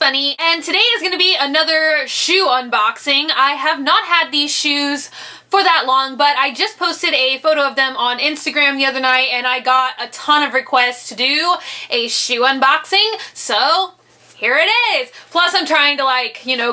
Sunny, and today is going to be another shoe unboxing. I have not had these shoes for that long, but I just posted a photo of them on Instagram the other night, and I got a ton of requests to do a shoe unboxing, so here it is. Plus I'm trying to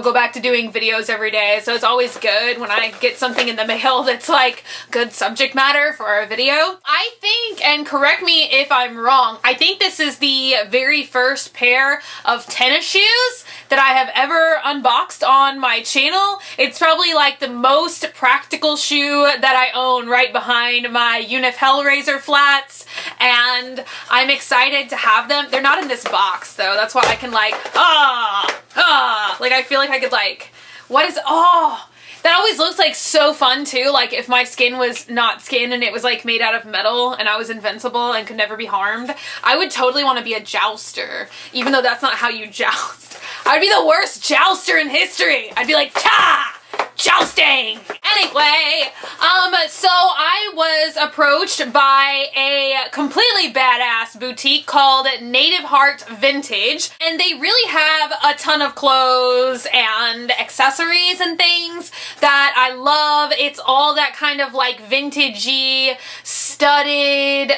go back to doing videos every day, so it's always good when I get something in the mail that's like good subject matter for a video. I think, and correct me if I'm wrong, I think this is the very first pair of tennis shoes that I have ever unboxed on my channel. It's probably like the most practical shoe that I own, right behind my Unif Hellraiser flats, and I'm excited to have them. They're not in this box though, that's why I can I feel like I could that always looks like so fun too, like if my skin was not skin and it was like made out of metal and I was invincible and could never be harmed. I would totally want to be a jouster, even though that's not how you joust. I'd be the worst jouster in history. I'd be like, cha! Jousting! Anyway, so I was approached by a completely badass boutique called Native Heart Vintage, and they really have a ton of clothes and accessories and things that I love. It's all that kind of like vintagey, studded,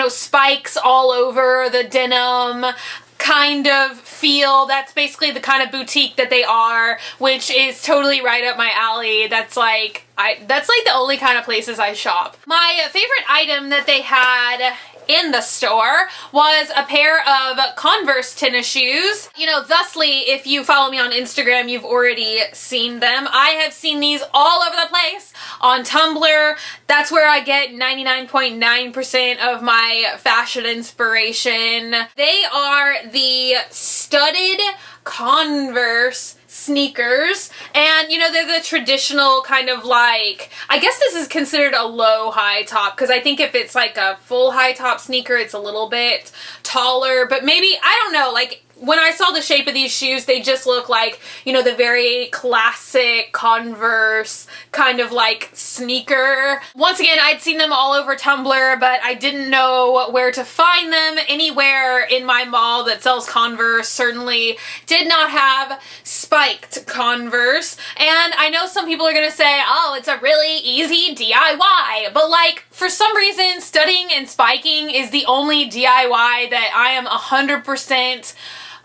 spikes all over the denim kind of feel. That's basically the kind of boutique that they are, which is totally right up my alley. That's like the only kind of places I shop. My favorite item that they had in the store was a pair of Converse tennis shoes. Thusly, if you follow me on Instagram, you've already seen them. I have seen these all over the place on Tumblr. That's where I get 99.9% of my fashion inspiration. They are the studded Converse sneakers, and they're the traditional kind of like, I guess this is considered a low high top, because I think if it's like a full high top sneaker it's a little bit taller, but maybe, I don't know, like when I saw the shape of these shoes, they just look like, the very classic Converse kind of like sneaker. Once again, I'd seen them all over Tumblr, but I didn't know where to find them. Anywhere in my mall that sells Converse certainly did not have spiked Converse. And I know some people are gonna say, oh, it's a really easy DIY, but like, for some reason, studding and spiking is the only DIY that I am 100%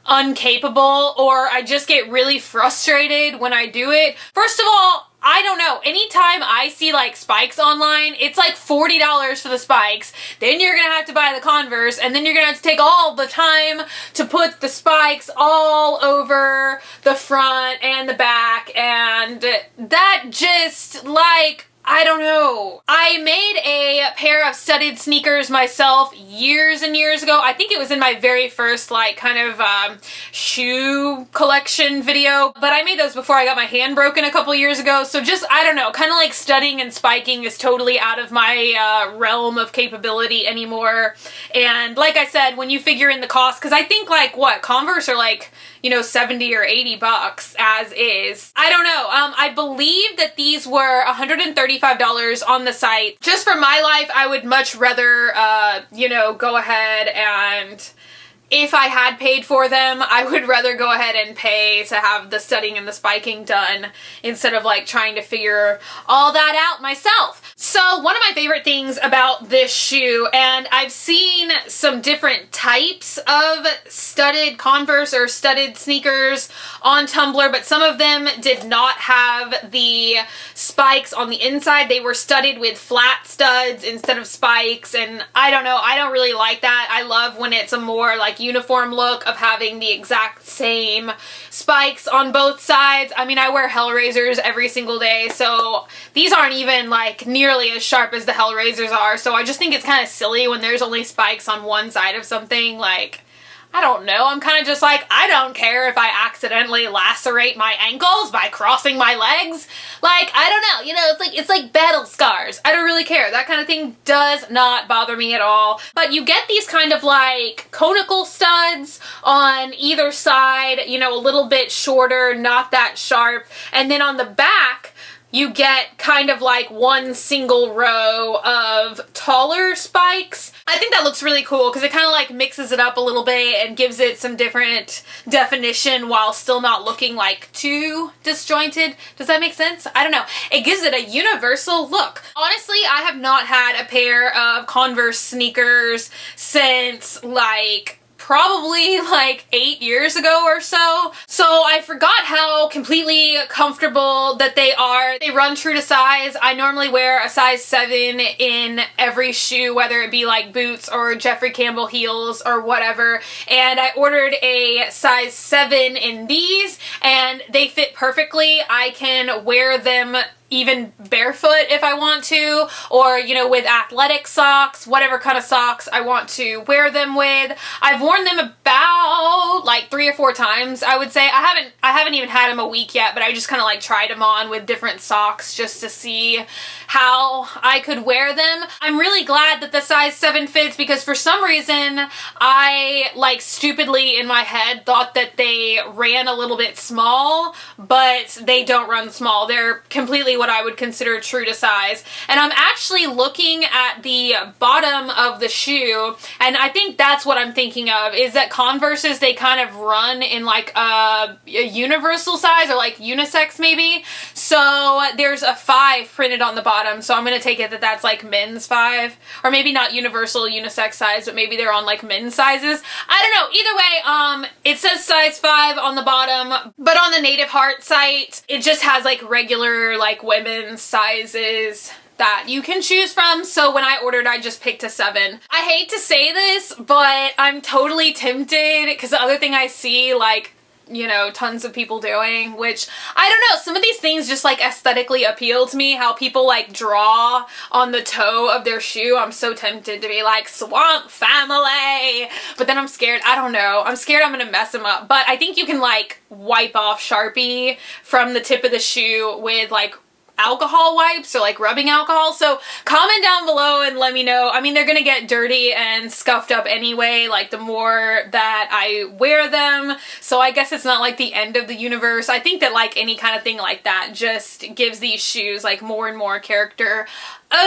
incapable, or I just get really frustrated when I do it. First of all, I don't know, anytime I see like spikes online, it's like $40 for the spikes, then you're gonna have to buy the Converse, and then you're gonna have to take all the time to put the spikes all over the front and the back, and that just like, I don't know. I made a pair of studded sneakers myself years and years ago. I think it was in my very first shoe collection video, but I made those before I got my hand broken a couple years ago, so just, I don't know, kind of like studding and spiking is totally out of my realm of capability anymore. And like I said, when you figure in the cost, because I think Converse are like, 70 or 80 bucks as is. I don't know. I believe that these were $135 on the site. Just for my life, I would much rather, go ahead and, if I had paid for them, I would rather go ahead and pay to have the studding and the spiking done instead of like trying to figure all that out myself. So one of my favorite things about this shoe, and I've seen some different types of studded Converse or studded sneakers on Tumblr, but some of them did not have the spikes on the inside. They were studded with flat studs instead of spikes, and I don't know, I don't really like that. I love when it's a more like uniform look of having the exact same spikes on both sides. I mean, I wear Hellraisers every single day, so these aren't even like nearly as sharp as the Hellraisers are, so I just think it's kind of silly when there's only spikes on one side of something. Like, I don't know, I'm kind of just like, I don't care if I accidentally lacerate my ankles by crossing my legs. Like, I don't know, it's like battle scars. I don't really care. That kind of thing does not bother me at all. But you get these kind of like conical studs on either side, a little bit shorter, not that sharp. And then on the back, you get kind of like one single row of taller spikes. I think that looks really cool because it kind of like mixes it up a little bit and gives it some different definition while still not looking like too disjointed. Does that make sense? I don't know. It gives it a universal look. Honestly, I have not had a pair of Converse sneakers since like probably like 8 years ago or so. So I forgot how completely comfortable that they are. They run true to size. I normally wear a size 7 in every shoe, whether it be like boots or Jeffrey Campbell heels or whatever. And I ordered a size 7 in these and they fit perfectly. I can wear them even barefoot if I want to, or, you know, with athletic socks, whatever kind of socks I want to wear them with. I've worn them about like 3 or 4 times, I would say. I haven't even had them a week yet, but I just kind of like tried them on with different socks just to see how I could wear them. I'm really glad that the size 7 fits because for some reason I like stupidly in my head thought that they ran a little bit small, but they don't run small. They're completely what I would consider true to size. And I'm actually looking at the bottom of the shoe, and I think that's what I'm thinking of, is that Converses, they kind of run in like a universal size or like unisex maybe. So there's a 5 printed on the bottom, so I'm gonna take it that that's like men's 5, or maybe not universal unisex size, but maybe they're on like men's sizes. I don't know. Either way, it says size 5 on the bottom, but on the Native Heart site, it just has like regular like women's sizes that you can choose from. So when I ordered, I just picked a 7. I hate to say this, but I'm totally tempted because the other thing I see, like, you know, tons of people doing, which I don't know, some of these things just like aesthetically appeal to me, how people like draw on the toe of their shoe. I'm so tempted to be like swamp family, but then I'm scared. I don't know, I'm scared I'm gonna mess them up. But I think you can like wipe off Sharpie from the tip of the shoe with like alcohol wipes or like rubbing alcohol. So comment down below and let me know. I mean, they're gonna get dirty and scuffed up anyway, like the more that I wear them. So I guess it's not like the end of the universe. I think that like any kind of thing like that just gives these shoes like more and more character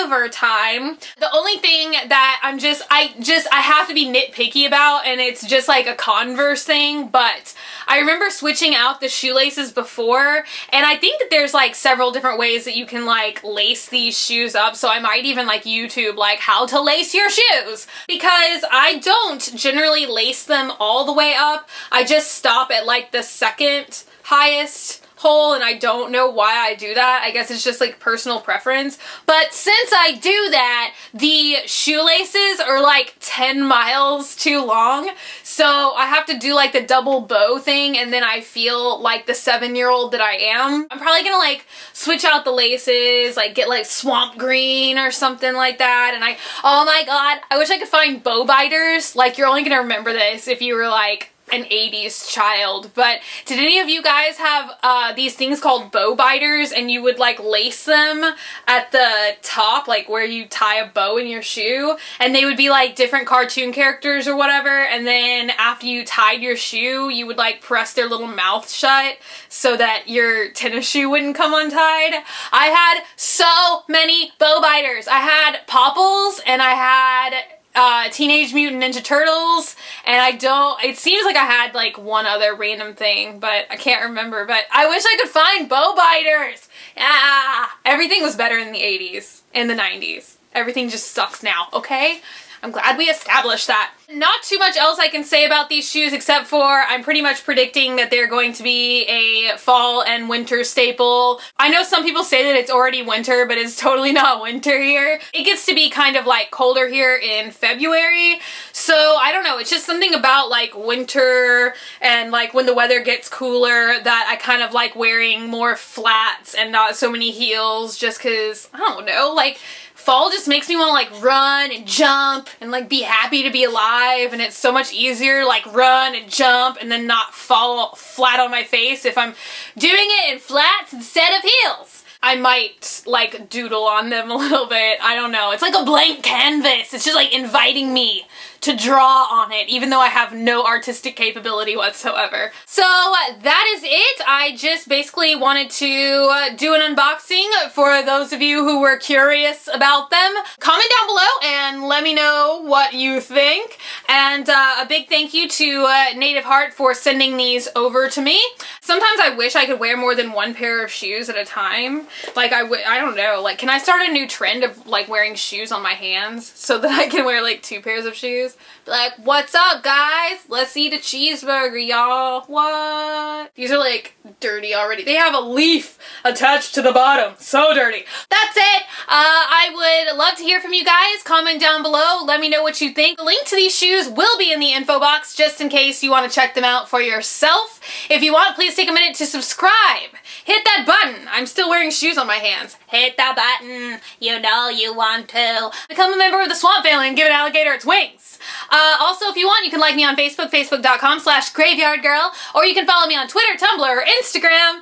over time. The only thing that I have to be nitpicky about, and it's just like a Converse thing, but I remember switching out the shoelaces before, and I think that there's like several different ways that you can like lace these shoes up, so I might even like YouTube like how to lace your shoes, because I don't generally lace them all the way up. I just stop at like the second highest hole, and I don't know why I do that. I guess it's just like personal preference. But since I do that, the shoelaces are like 10 miles too long. So I have to do like the double bow thing, and then I feel like the 7-year-old that I am. I'm probably gonna like switch out the laces, like get like swamp green or something like that. And oh my god, I wish I could find bow biters. Like, you're only gonna remember this if you were like an 80s child, but did any of you guys have these things called bow biters, and you would like lace them at the top, like where you tie a bow in your shoe, and they would be like different cartoon characters or whatever, and then after you tied your shoe, you would like press their little mouth shut so that your tennis shoe wouldn't come untied? I had so many bow biters. I had Popples, and I had Teenage Mutant Ninja Turtles, and it seems like I had like one other random thing, but I can't remember. But I wish I could find bow biters. Yeah, everything was better in the 80s and the 90s. Everything just sucks now, okay? I'm glad we established that. Not too much else I can say about these shoes except for I'm pretty much predicting that they're going to be a fall and winter staple. I know some people say that it's already winter, but it's totally not winter here. It gets to be kind of like colder here in February. So I don't know, it's just something about like winter and like when the weather gets cooler that I kind of like wearing more flats and not so many heels, just cause, I don't know, like fall just makes me want to like run and jump and like be happy to be alive, and it's so much easier to like run and jump and then not fall flat on my face if I'm doing it in flats instead of heels. I might like doodle on them a little bit. I don't know. It's like a blank canvas. It's just like inviting me to draw on it, even though I have no artistic capability whatsoever. So that is it. I just basically wanted to do an unboxing for those of you who were curious about them. Comment down below and let me know what you think. And a big thank you to Native Heart for sending these over to me. Sometimes I wish I could wear more than one pair of shoes at a time. Like I don't know, like can I start a new trend of like wearing shoes on my hands so that I can wear like 2 pairs of shoes? Be like, what's up guys? Let's eat a cheeseburger, y'all. What? These are like dirty already. They have a leaf attached to the bottom. So dirty. That's it. I would love to hear from you guys. Comment down below. Let me know what you think. The link to these shoes will be in the info box just in case you want to check them out for yourself. If you want, please take a minute to subscribe. Hit that button. I'm still wearing shoes on my hands. Hit that button. You know you want to. Become a member of the Swamp Family and give an alligator its wings. Also, if you want, you can like me on Facebook, facebook.com/graveyardgirl, or you can follow me on Twitter, Tumblr, or Instagram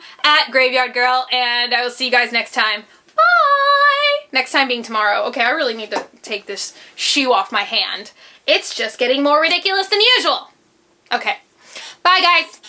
@graveyardgirl, and I will see you guys next time. Bye! Next time being tomorrow. Okay, I really need to take this shoe off my hand. It's just getting more ridiculous than usual. Okay. Bye, guys.